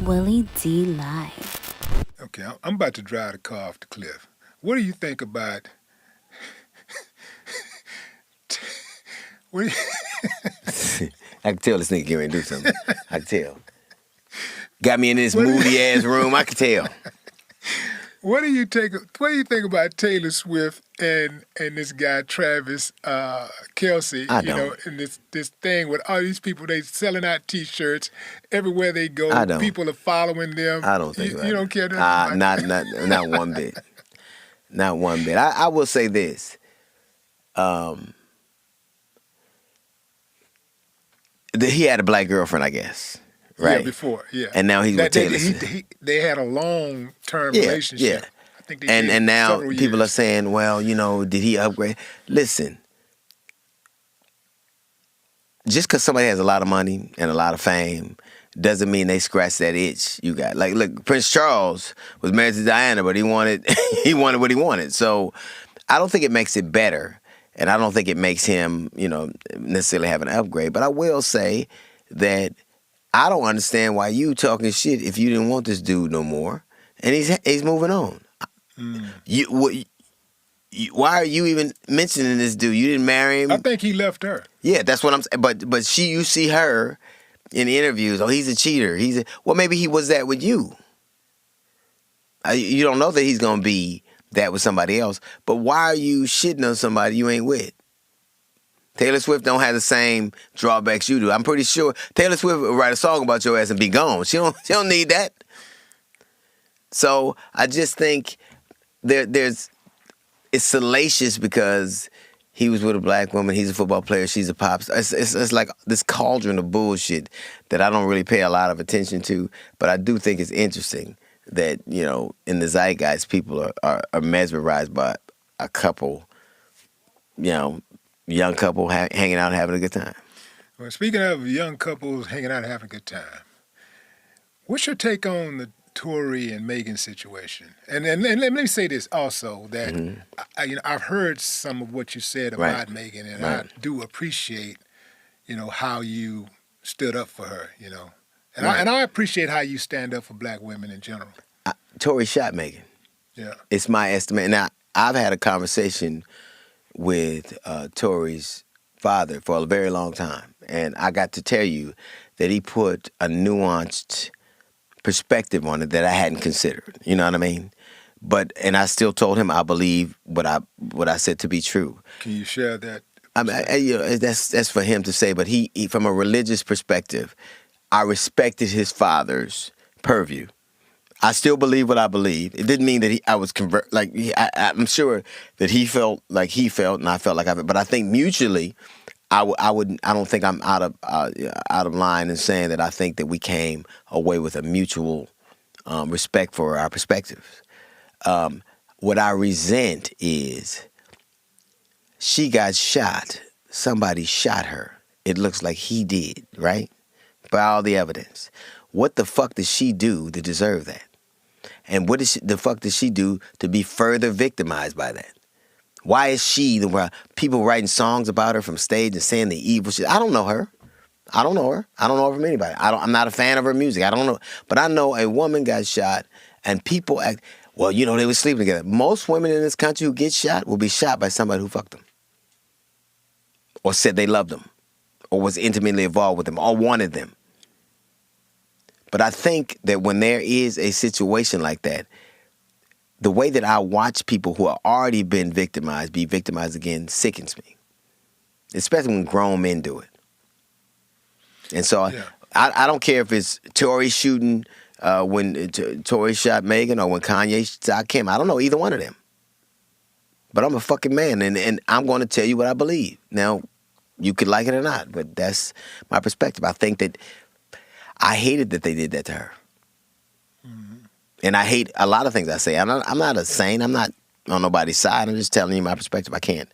Willie D Live. Okay, I'm about to drive the car off the cliff. What do you think about? What do I can tell this nigga getting ready to do something. I can tell. Got me in this What do you- moody ass room. I can tell. what do you think? What do you think about Taylor Swift and this guy Travis Kelcie? I You know, don't. and this thing with all these people, they selling out T-shirts everywhere they go. I don't. People are following them. I don't think you, about you it. don't care nothing about Not one bit. Not one bit. I will say this. He had a black girlfriend, I guess. Right? Yeah, before, yeah. And now he's with Taylor. They had a long-term Yeah, relationship. yeah. I think they And dated now several people are years. saying, well, you know, did he upgrade? Listen, just because somebody has a lot of money and a lot of fame doesn't mean they scratch that itch you got. Like, look, Prince Charles was married to Diana, but he wanted what he wanted. So I don't think it makes it better, and I don't think it makes him, you know, necessarily have an upgrade. But I will say that I don't understand why you talking shit if you didn't want this dude no more, and he's moving on. Why are you even mentioning this dude? You didn't marry him. I think he left her. Yeah, that's what I'm saying. But you see her in interviews. Oh, he's a cheater. Well, maybe he was that with you. You don't know that he's gonna be that with somebody else. But why are you shitting on somebody you ain't with? Taylor Swift don't have the same drawbacks you do. I'm pretty sure Taylor Swift will write a song about your ass and be gone. She don't need that. So I just think it's salacious because he was with a black woman. He's a football player. She's a pop star. It's like this cauldron of bullshit that I don't really pay a lot of attention to. But I do think it's interesting that, you know, in the zeitgeist, people are mesmerized by a couple, you know, young couple hanging out and having a good time. Well, speaking of young couples hanging out and having a good time, what's your take on the Tory and Meghan situation? And let me say this also, that I've heard some of what you said about Meghan, and I do appreciate, you know, how you stood up for her, you know. And I appreciate how you stand up for black women in general. Tory shot Meghan. Yeah. It's my estimate. Now, I've had a conversation with Tory's father for a very long time, and I got to tell you that he put a nuanced perspective on it that I hadn't considered. You know what I mean? And I still told him I believe what I said to be true. Can you share that? I mean, you know, that's for him to say. But he, from a religious perspective, I respected his father's purview. I still believe what I believe. It didn't mean that I was I'm sure that he felt like he felt, and I felt like I felt. But I think mutually, I don't think I'm out of line in saying that I think that we came away with a mutual respect for our perspectives. What I resent is she got shot. Somebody shot her. It looks like he did, right? By all the evidence. What the fuck did she do to deserve that? And what the fuck did she do to be further victimized by that? Why is she people writing songs about her from stage and saying the evil shit? I don't know her. I don't know her. I don't know her from anybody. I'm not a fan of her music. I don't know. But I know a woman got shot and people act, well, you know, they were sleeping together. Most women in this country who get shot will be shot by somebody who fucked them. Or said they loved them. Or was intimately involved with them. Or wanted them. But I think that when there is a situation like that, the way that I watch people who have already been victimized be victimized again sickens me. Especially when grown men do it. And so I don't care if it's Tory shooting when Tory shot Meghan or when Kanye shot Kim. I don't know either one of them. But I'm a fucking man, and I'm going to tell you what I believe. Now, you could like it or not, but that's my perspective. I think that I hated that they did that to her. Mm-hmm. And I hate a lot of things I say. I'm not a saint. I'm not on nobody's side. I'm just telling you my perspective. I can't.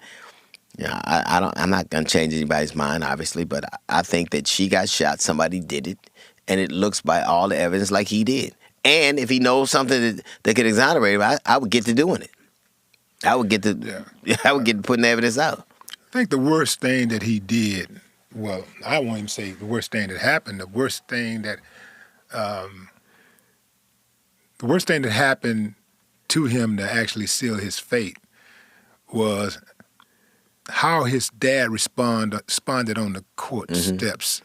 Yeah, I'm not gonna change anybody's mind, obviously, but I think that she got shot. Somebody did it, and it looks by all the evidence like he did. And if he knows something that could exonerate him, I would get to doing it. I would get to. I would get to putting evidence out. I think the worst thing that he did. Well, I won't even say the worst thing that happened. The worst thing that the worst thing that happened to him to actually seal his fate was how his dad responded on the court steps.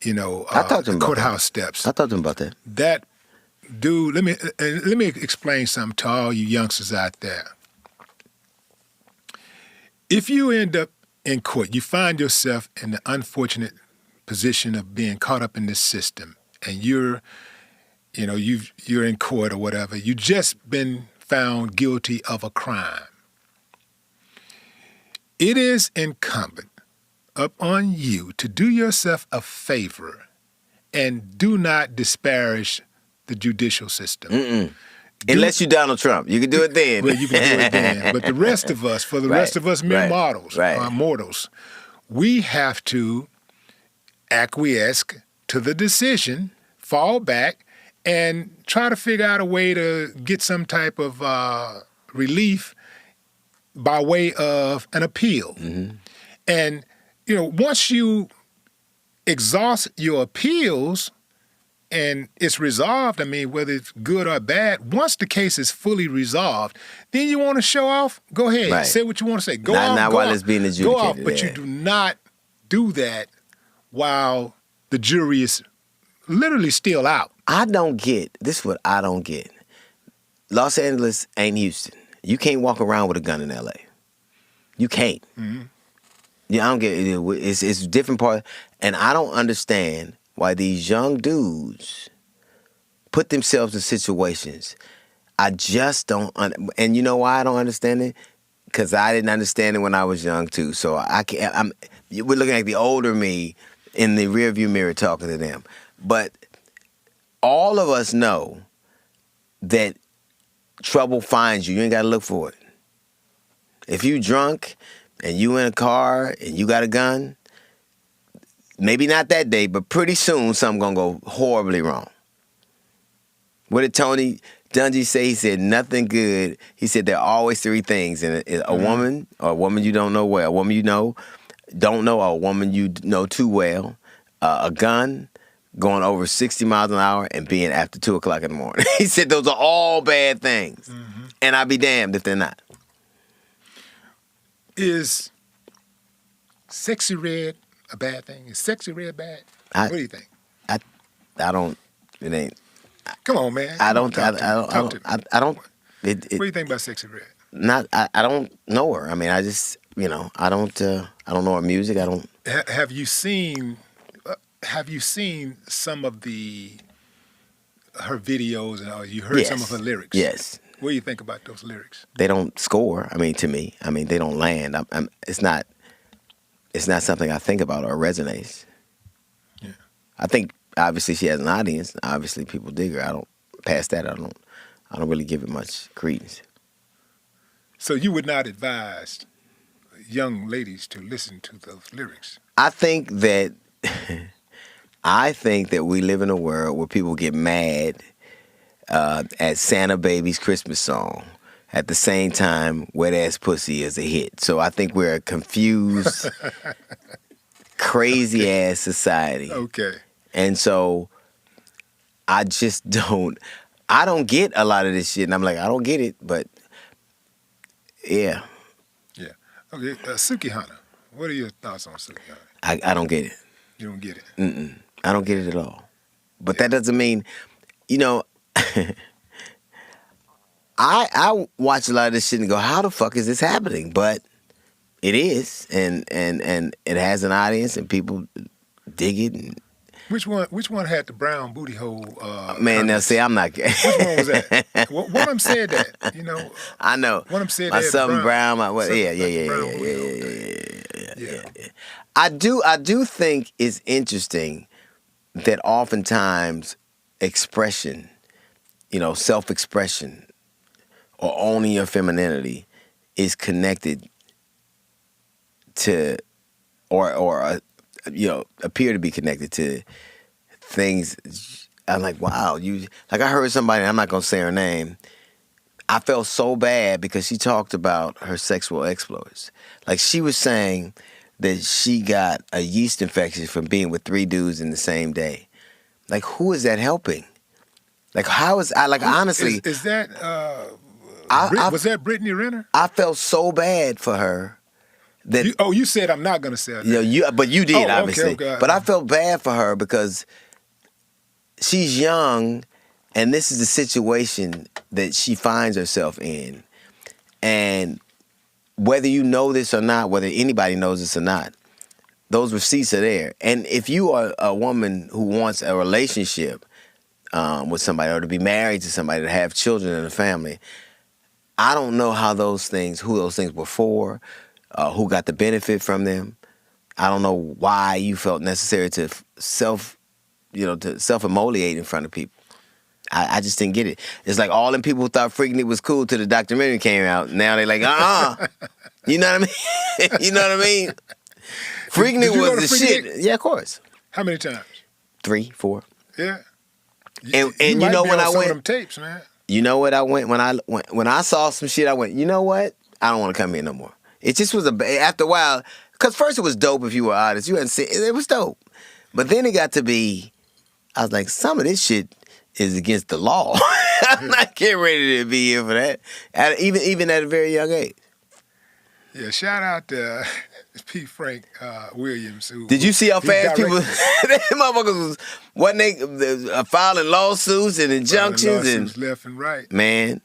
You know, I talked to the him about courthouse steps. I talked to him about that. That dude, let me explain something to all you youngsters out there. If you end up in court, you find yourself in the unfortunate position of being caught up in this system, and you're in court or whatever. You just been found guilty of a crime. It is incumbent upon you to do yourself a favor and do not disparage the judicial system. Unless you're Donald Trump. You can do it then. Well, you can do it then. But the rest of us, mere mortals, we have to acquiesce to the decision, fall back, and try to figure out a way to get some type of relief by way of an appeal. And, once you exhaust your appeals and it's resolved, I mean, whether it's good or bad, once the case is fully resolved, then you want to show off, go ahead. Right. Say what you want to say. Not while it's being adjudicated. Go off, but you do not do that while the jury is literally still out. This is what I don't get. Los Angeles ain't Houston. You can't walk around with a gun in L.A. You can't. Yeah, I don't get it. It's a different part. And I don't understand why these young dudes put themselves in situations. I just don't. And you know why I don't understand it? Because I didn't understand it when I was young, too. So I can't. We're looking at the older me in the rearview mirror talking to them. But all of us know that trouble finds you. You ain't got to look for it. If you drunk and you in a car and you got a gun, maybe not that day, but pretty soon something going to go horribly wrong. What did Tony Dungy say? He said, nothing good. He said there are always three things. And a woman, or a woman you don't know well, a woman you don't know, or a woman you know too well, a gun, going over 60 miles an hour, and being after 2 o'clock in the morning. He said those are all bad things. And I'd be damned if they're not. Is Sexy Red a bad thing? Is Sexy Red bad? What do you think? I don't. It ain't. Come on, man. I don't. Talk to me. I don't. What do you think about Sexy Red? Not. I don't know her. I mean, I just. I don't. I don't know her music. I don't. Have you seen? Have you seen some of her videos, and you heard some of her lyrics? Yes. What do you think about those lyrics? They don't score. I mean, to me, they don't land. It's not something I think about or resonates. Yeah. I think obviously she has an audience. Obviously, people dig her. I don't. Past that, I don't really give it much credence. So you would not advise young ladies to listen to those lyrics? I think that we live in a world where people get mad at Santa Baby's Christmas song. At the same time, Wet Ass Pussy is a hit. So I think we're a confused, crazy ass society. Okay. And so I just don't get a lot of this shit. And I'm like, I don't get it, but yeah. Yeah. Okay, Sukihana. What are your thoughts on Sukihana? I don't get it. You don't get it? Mm-mm. I don't get it at all. But that doesn't mean, I watch a lot of this shit and go, how the fuck is this happening? But it is, and it has an audience, and people dig it. And Which one had the brown booty hole? man, now see, I'm not. Which one was that? One of them said that. I know. One of them said my that. something brown. Yeah. I do think it's interesting that oftentimes expression, self-expression, or owning your femininity is connected to, or appear to be connected to things. I'm like, wow, I heard somebody, I'm not going to say her name, I felt so bad because she talked about her sexual exploits. Like, she was saying that she got a yeast infection from being with 3 dudes in the same day. Like, who is that helping? Like how is I like honestly? Is that was that Brittany Renner? I felt so bad for her that you said I'm not gonna say her name. but you did obviously. Okay. But I felt bad for her because she's young, and this is the situation that she finds herself in, and whether you know this or not, whether anybody knows this or not, those receipts are there. And if you are a woman who wants a relationship with somebody or to be married to somebody, to have children and a family, I don't know who those things were for, who got the benefit from them. I don't know why you felt necessary to self-immolate in front of people. I just didn't get it. It's like all them people who thought Freaking It was cool till the documentary came out. Now they like, You know what I mean? You know what I mean? Freaking It was the shit. Yeah, of course. How many times? 3, 4. Yeah. And you know when I went, some of them tapes, man. You know what I went when I saw some shit. I went, you know what? I don't want to come here no more. It just was after a while. Because first it was dope if you were artists. You hadn't seen it was dope, but then it got to be. I was like, some of this shit is against the law. I'm not getting ready to be here for that. Even at a very young age. Yeah, shout out to P. Frank Williams. Did you see how fast people? Them motherfuckers wasn't they filing lawsuits and injunctions and left and right. Man,